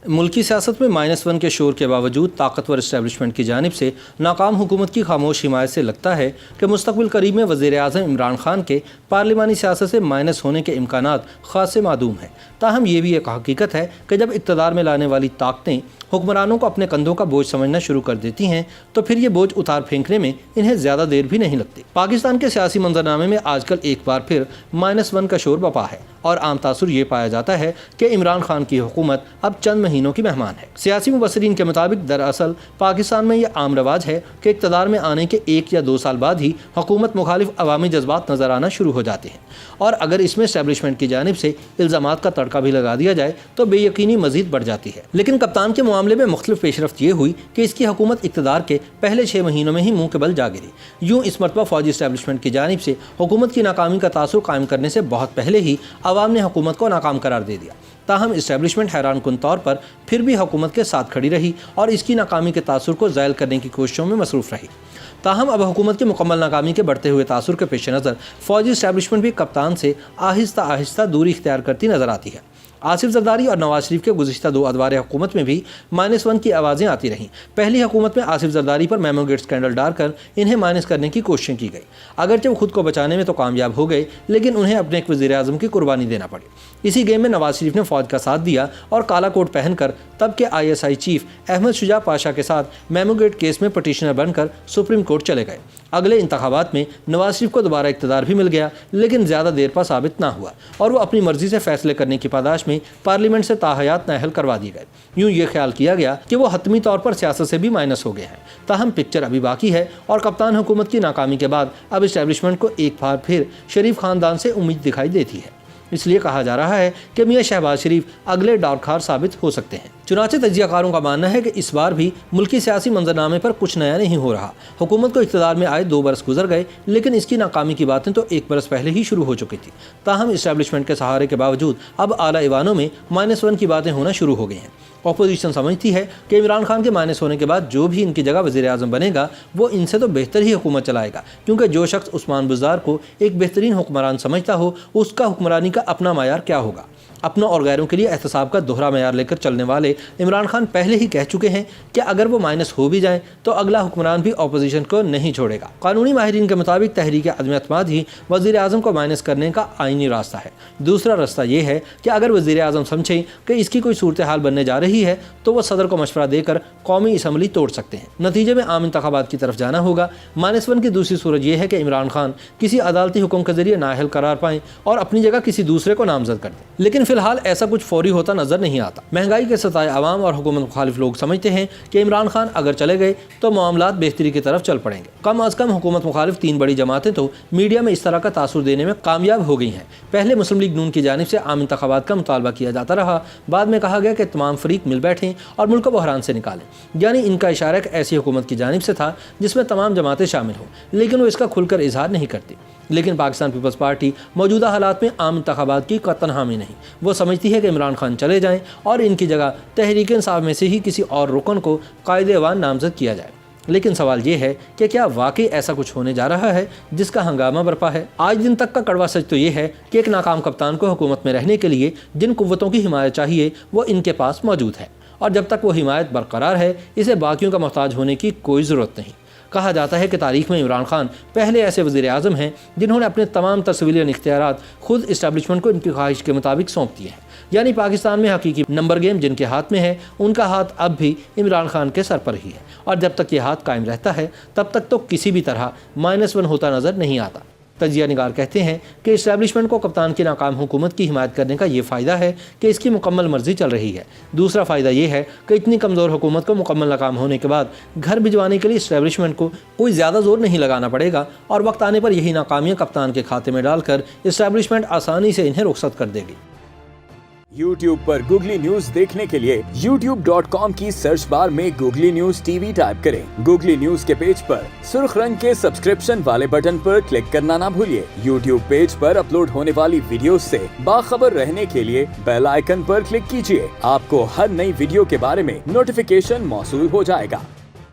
ملکی سیاست میں -1 کے شور کے باوجود طاقتور اسٹیبلشمنٹ کی جانب سے ناکام حکومت کی خاموش حمایت سے لگتا ہے کہ مستقبل قریب میں وزیر اعظم عمران خان کے پارلیمانی سیاست سے مائنس ہونے کے امکانات خاصے معدوم ہیں۔ تاہم یہ بھی ایک حقیقت ہے کہ جب اقتدار میں لانے والی طاقتیں حکمرانوں کو اپنے کندھوں کا بوجھ سمجھنا شروع کر دیتی ہیں تو پھر یہ بوجھ اتار پھینکنے میں انہیں زیادہ دیر بھی نہیں لگتی۔ پاکستان کے سیاسی منظرنامے میں آج کل ایک بار پھر -1 کا شور بپا ہے اور عام تاثر یہ پایا جاتا ہے کہ عمران خان کی حکومت اب چند مہینوں کی مہمان ہے۔ سیاسی مبصرین کے مطابق دراصل پاکستان میں یہ عام رواج ہے کہ اقتدار میں آنے کے 1 یا 2 سال بعد ہی حکومت مخالف عوامی جذبات نظر آنا شروع ہو جاتے ہیں، اور اگر اس میں اسٹیبلشمنٹ کی جانب سے الزامات کا تڑکا بھی لگا دیا جائے تو بے یقینی مزید بڑھ جاتی ہے۔ لیکن کپتان کے معاملے میں مختلف پیش رفت یہ ہوئی کہ اس کی حکومت اقتدار کے پہلے 6 مہینوں میں ہی منہ کے بل جا گری۔ یوں اس مرتبہ فوجی اسٹیبلشمنٹ کی جانب سے حکومت کی ناکامی کا تاثر قائم کرنے سے بہت پہلے ہی عوام نے حکومت کو ناکام قرار دے دیا۔ تاہم اسٹیبلشمنٹ حیران کن طور پر پھر بھی حکومت کے ساتھ کھڑی رہی اور اس کی ناکامی کے تاثر کو زائل کرنے کی کوششوں میں مصروف رہی۔ تاہم اب حکومت کی مکمل ناکامی کے بڑھتے ہوئے تاثر کے پیش نظر فوجی اسٹیبلشمنٹ بھی کپتان سے آہستہ آہستہ دوری اختیار کرتی نظر آتی ہے۔ آصف زرداری اور نواز شریف کے گزشتہ 2 ادوار حکومت میں بھی -1 کی آوازیں آتی رہیں۔ پہلی حکومت میں آصف زرداری پر میمو گیٹ اسکینڈل ڈال کر انہیں مائنس کرنے کی کوششیں کی گئی۔ اگرچہ وہ خود کو بچانے میں تو کامیاب ہو گئے، لیکن انہیں اپنے ایک وزیر اعظم کی قربانی دینا پڑی۔ اسی گیم میں نواز شریف نے فوج کا ساتھ دیا اور کالا کوٹ پہن کر تب کے ISI چیف احمد شجاع پاشا کے ساتھ میمو گیٹ کیس میں پٹیشنر بن کر سپریم کورٹ چلے گئے۔ اگلے انتخابات میں نواز شریف کو دوبارہ اقتدار بھی مل گیا، لیکن زیادہ دیر پر ثابت نہ ہوا اور وہ اپنی مرضی سے فیصلے کرنے کی پاداش میں پارلیمنٹ سے تاحیات نااہل کروا دیے گئے۔ یوں یہ خیال کیا گیا کہ وہ حتمی طور پر سیاست سے بھی مائنس ہو گئے ہیں۔ تاہم پکچر ابھی باقی ہے اور کپتان حکومت کی ناکامی کے بعد اب اسٹیبلشمنٹ کو ایک بار پھر شریف خاندان سے امید دکھائی دیتی ہے۔ اس لیے کہا جا رہا ہے کہ میاں شہباز شریف اگلے ڈارکھار ثابت ہو سکتے ہیں۔ چنانچہ تجزیہ کاروں کا ماننا ہے کہ اس بار بھی ملکی سیاسی منظرنامے پر کچھ نیا نہیں ہو رہا۔ حکومت کو اقتدار میں آئے 2 برس گزر گئے، لیکن اس کی ناکامی کی باتیں تو 1 برس پہلے ہی شروع ہو چکی تھی۔ تاہم اسٹیبلشمنٹ کے سہارے کے باوجود اب اعلیٰ ایوانوں میں -1 کی باتیں ہونا شروع ہو گئی ہیں۔ اپوزیشن سمجھتی ہے کہ عمران خان کے مائنس ہونے کے بعد جو بھی ان کی جگہ وزیر اعظم بنے گا وہ ان سے تو بہتر ہی حکومت چلائے گا، کیونکہ جو شخص عثمان بزدار کو ایک بہترین حکمران سمجھتا ہو اس کا حکمرانی کا اپنا معیار کیا ہوگا۔ اپنوں اور غیروں کے لیے احتساب کا دوہرا معیار لے کر چلنے والے عمران خان پہلے ہی کہہ چکے ہیں کہ اگر وہ مائنس ہو بھی جائیں تو اگلا حکمران بھی اپوزیشن کو نہیں چھوڑے گا۔ قانونی ماہرین کے مطابق تحریک عدم اعتماد ہی وزیر اعظم کو مائنس کرنے کا آئینی راستہ ہے۔ دوسرا راستہ یہ ہے کہ اگر وزیر اعظم سمجھیں کہ اس کی کوئی صورتحال بننے جا رہی ہے تو وہ صدر کو مشورہ دے کر قومی اسمبلی توڑ سکتے ہیں۔ نتیجے میں عام انتخابات کی طرف جانا ہوگا۔ -1 کی دوسری صورت یہ ہے کہ عمران خان کسی عدالتی حکم کے ذریعے نااہل قرار پائیں اور اپنی جگہ کسی دوسرے کو نامزد کر دیں، لیکن فی الحال ایسا کچھ فوری ہوتا نظر نہیں آتا۔ مہنگائی کے ستائے عوام اور حکومت مخالف لوگ سمجھتے ہیں کہ عمران خان اگر چلے گئے تو معاملات بہتری کی طرف چل پڑیں گے۔ کم از کم حکومت مخالف 3 بڑی جماعتیں تو میڈیا میں اس طرح کا تاثر دینے میں کامیاب ہو گئی ہیں۔ پہلے مسلم لیگ نون کی جانب سے عام انتخابات کا مطالبہ کیا جاتا رہا، بعد میں کہا گیا کہ تمام فریق مل بیٹھیں اور ملک کو بحران سے نکالیں، یعنی ان کا اشارہ ایک ایسی حکومت کی جانب سے تھا جس میں تمام جماعتیں شامل ہوں، لیکن وہ اس کا کھل کر اظہار نہیں کرتی۔ لیکن پاکستان پیپلز پارٹی موجودہ حالات میں عام انتخابات کی قطعاً حامی نہیں۔ وہ سمجھتی ہے کہ عمران خان چلے جائیں اور ان کی جگہ تحریک انصاف میں سے ہی کسی اور رکن کو قائد ایوان نامزد کیا جائے۔ لیکن سوال یہ ہے کہ کیا واقعی ایسا کچھ ہونے جا رہا ہے جس کا ہنگامہ برپا ہے؟ آج دن تک کا کڑوا سچ تو یہ ہے کہ ایک ناکام کپتان کو حکومت میں رہنے کے لیے جن قوتوں کی حمایت چاہیے وہ ان کے پاس موجود ہے، اور جب تک وہ حمایت برقرار ہے اسے باقیوں کا محتاج ہونے کی کوئی ضرورت نہیں۔ کہا جاتا ہے کہ تاریخ میں عمران خان پہلے ایسے وزیر اعظم ہیں جنہوں نے اپنے تمام سویلین اختیارات خود اسٹیبلشمنٹ کو ان کی خواہش کے مطابق سونپ دیے ہیں۔ یعنی پاکستان میں حقیقی نمبر گیم جن کے ہاتھ میں ہے ان کا ہاتھ اب بھی عمران خان کے سر پر ہی ہے، اور جب تک یہ ہاتھ قائم رہتا ہے تب تک تو کسی بھی طرح -1 ہوتا نظر نہیں آتا۔ تجزیہ نگار کہتے ہیں کہ اسٹیبلشمنٹ کو کپتان کی ناکام حکومت کی حمایت کرنے کا یہ فائدہ ہے کہ اس کی مکمل مرضی چل رہی ہے۔ دوسرا فائدہ یہ ہے کہ اتنی کمزور حکومت کو مکمل ناکام ہونے کے بعد گھر بھجوانے کے لیے اسٹیبلشمنٹ کو کوئی زیادہ زور نہیں لگانا پڑے گا، اور وقت آنے پر یہی ناکامیاں کپتان کے کھاتے میں ڈال کر اسٹیبلشمنٹ آسانی سے انہیں رخصت کر دے گی۔ YouTube پر گوگلی نیوز دیکھنے کے لیے youtube.com کی سرچ بار میں گوگلی نیوز TV ٹائپ کریں۔ گوگلی نیوز کے پیج پر سرخ رنگ کے سبسکرپشن والے بٹن پر کلک کرنا نہ بھولیے۔ YouTube پیج پر اپلوڈ ہونے والی ویڈیوز سے باخبر رہنے کے لیے بیل آئیکن پر کلک کیجیے۔ آپ کو ہر نئی ویڈیو کے بارے میں نوٹیفیکیشن موصول ہو جائے گا۔